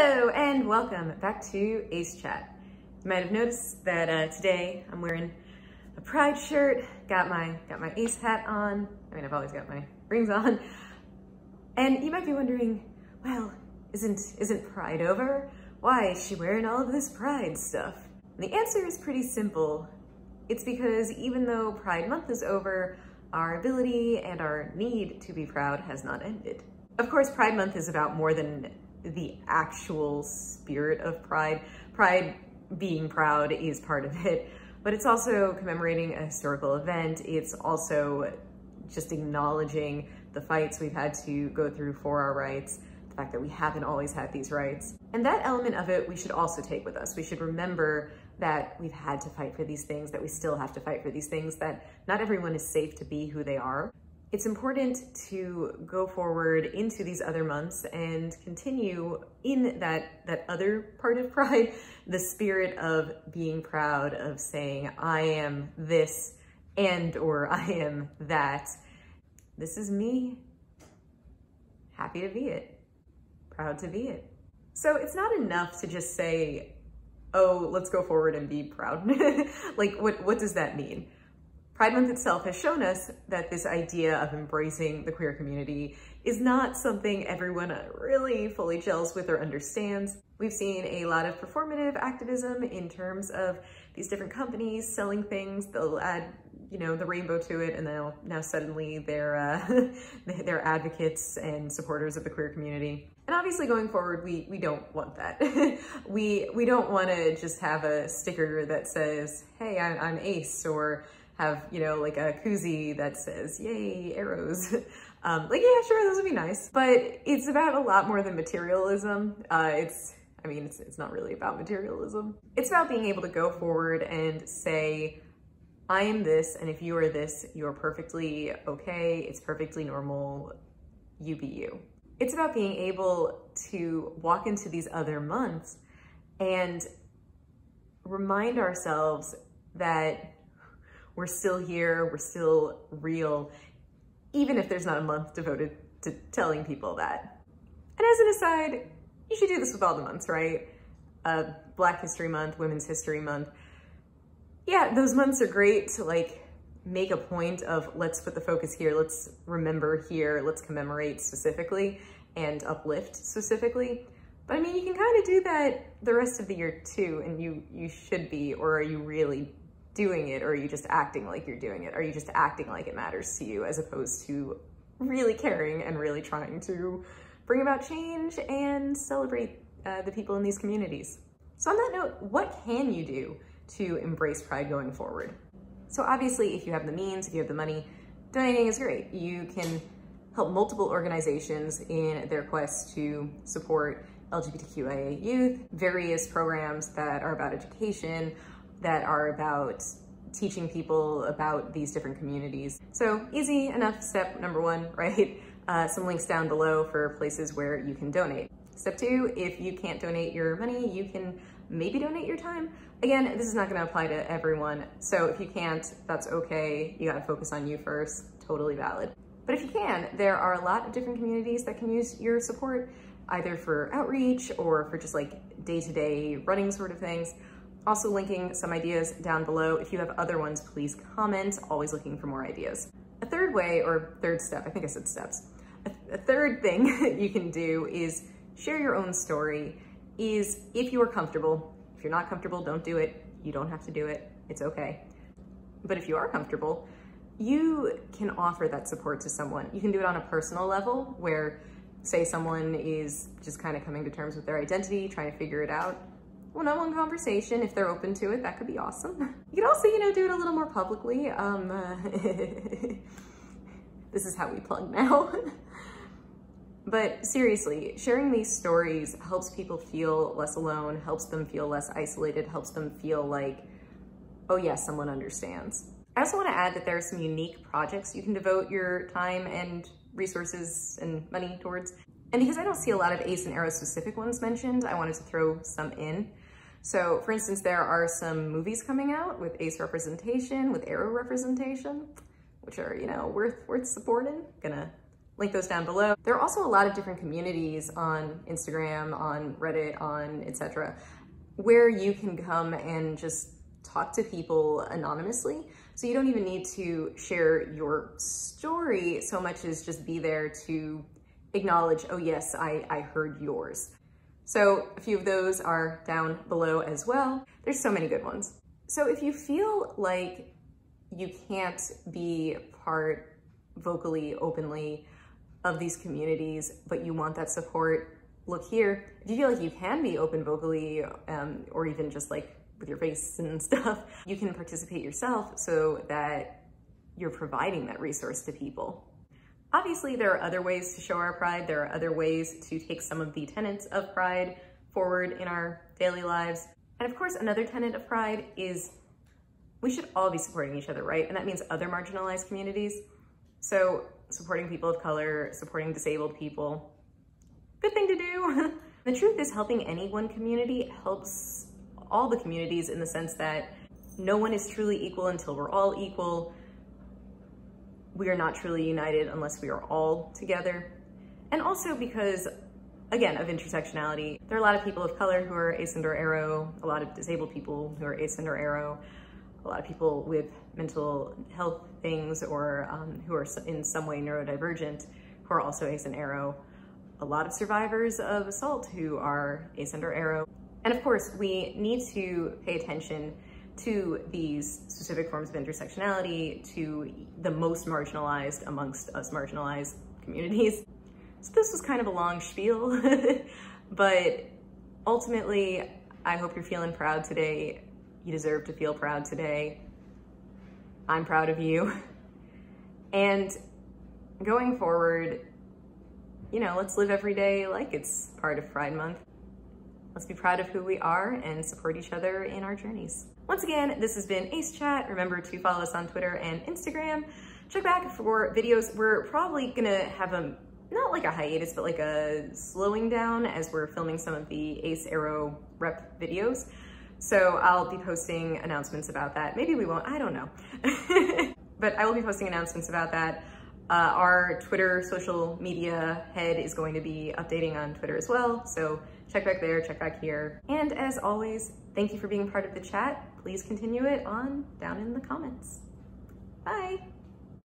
Hello and welcome back to Ace Chat. You might have noticed that today I'm wearing a pride shirt, got my Ace hat on. I mean, I've always got my rings on. And you might be wondering, well, isn't pride over? Why is she wearing all of this pride stuff? And the answer is pretty simple. It's because even though Pride Month is over, our ability and our need to be proud has not ended. Of course, Pride Month is about more than the actual spirit of pride. Pride being proud is part of it, but it's also commemorating a historical event. It's also just acknowledging the fights we've had to go through for our rights, the fact that we haven't always had these rights. And that element of it we should also take with us. We should remember that we've had to fight for these things, that we still have to fight for these things, that not everyone is safe to be who they are. It's important to go forward into these other months and continue in that other part of pride, the spirit of being proud, of saying, I am this and or I am that. This is me, happy to be it, proud to be it. So it's not enough to just say, oh, let's go forward and be proud. Like, what does that mean? Pride Month itself has shown us that this idea of embracing the queer community is not something everyone really fully gels with or understands. We've seen a lot of performative activism in terms of these different companies selling things. They'll add, the rainbow to it, and now suddenly they're advocates and supporters of the queer community. And obviously going forward, we don't want that. we don't want to just have a sticker that says, hey, I'm Ace, or have, like a koozie that says, yay, arrows. Yeah, sure, those would be nice. But it's about a lot more than materialism. It's not really about materialism. It's about being able to go forward and say, I am this, and if you are this, you're perfectly okay, it's perfectly normal, you be you. It's about being able to walk into these other months and remind ourselves that we're still here, we're still real, even if there's not a month devoted to telling people that. And as an aside, you should do this with all the months, right? Black History Month, Women's History Month. Yeah, those months are great to make a point of, let's put the focus here, let's remember here, let's commemorate specifically and uplift specifically. But I mean, you can kind of do that the rest of the year too, and you should be, or are you really doing it, or are you just acting like you're doing it? Are you just acting like it matters to you as opposed to really caring and really trying to bring about change and celebrate the people in these communities? So on that note, what can you do to embrace pride going forward? So obviously, if you have the means, if you have the money, donating is great. You can help multiple organizations in their quest to support LGBTQIA youth, various programs that are about education, that are about teaching people about these different communities. So easy enough step number one, right? Some links down below for places where you can donate. Step two, if you can't donate your money, you can maybe donate your time. Again, this is not gonna apply to everyone. So if you can't, that's okay. You gotta focus on you first, totally valid. But if you can, there are a lot of different communities that can use your support, either for outreach or for just day-to-day running sort of things. Also linking some ideas down below. If you have other ones, please comment. Always looking for more ideas. A third way, or third step, I think I said steps. A third thing you can do is share your own story. Is if you are comfortable. If you're not comfortable, don't do it. You don't have to do it. It's okay. But if you are comfortable, you can offer that support to someone. You can do it on a personal level where, say, someone is just kind of coming to terms with their identity, trying to figure it out. One-on-one conversation, if they're open to it, that could be awesome. You can also, do it a little more publicly. This is how we plug now. But seriously, sharing these stories helps people feel less alone, helps them feel less isolated, helps them feel like, oh yes, someone understands. I also want to add that there are some unique projects you can devote your time and resources and money towards. And because I don't see a lot of Ace and Arrow specific ones mentioned, I wanted to throw some in. So for instance, there are some movies coming out with Ace representation, with Arrow representation, which are, worth supporting. Gonna link those down below. There are also a lot of different communities on Instagram, on Reddit, on etc., where you can come and just talk to people anonymously. So you don't even need to share your story so much as just be there to acknowledge, oh yes, I heard yours. So a few of those are down below as well. There's so many good ones. So if you feel like you can't be part vocally, openly of these communities, but you want that support, look here. If you feel like you can be open vocally, or even just like with your face and stuff, you can participate yourself so that you're providing that resource to people. Obviously, there are other ways to show our pride. There are other ways to take some of the tenets of pride forward in our daily lives. And of course, another tenet of pride is we should all be supporting each other, right? And that means other marginalized communities. So supporting people of color, supporting disabled people, good thing to do. The truth is, helping any one community helps all the communities in the sense that no one is truly equal until we're all equal. We are not truly united unless we are all together. And also because, again, of intersectionality. There are a lot of people of color who are ace and/or aro, a lot of disabled people who are ace and/or aro, a lot of people with mental health things or who are in some way neurodivergent who are also ace and aro, a lot of survivors of assault who are ace and/or aro. And of course, we need to pay attention to these specific forms of intersectionality, to the most marginalized amongst us marginalized communities. So this was kind of a long spiel, but ultimately, I hope you're feeling proud today. You deserve to feel proud today. I'm proud of you. And going forward, you know, let's live every day like it's part of Pride Month. Let's be proud of who we are and support each other in our journeys. Once again, this has been Ace Chat. Remember to follow us on Twitter and Instagram. Check back for videos. We're probably gonna have not like a hiatus, but like a slowing down as we're filming some of the Ace Aro rep videos. So I'll be posting announcements about that. Maybe we won't, I don't know. But I will be posting announcements about that. Our Twitter social media head is going to be updating on Twitter as well. So check back there, check back here. And as always, thank you for being part of the chat. Please continue it on down in the comments. Bye.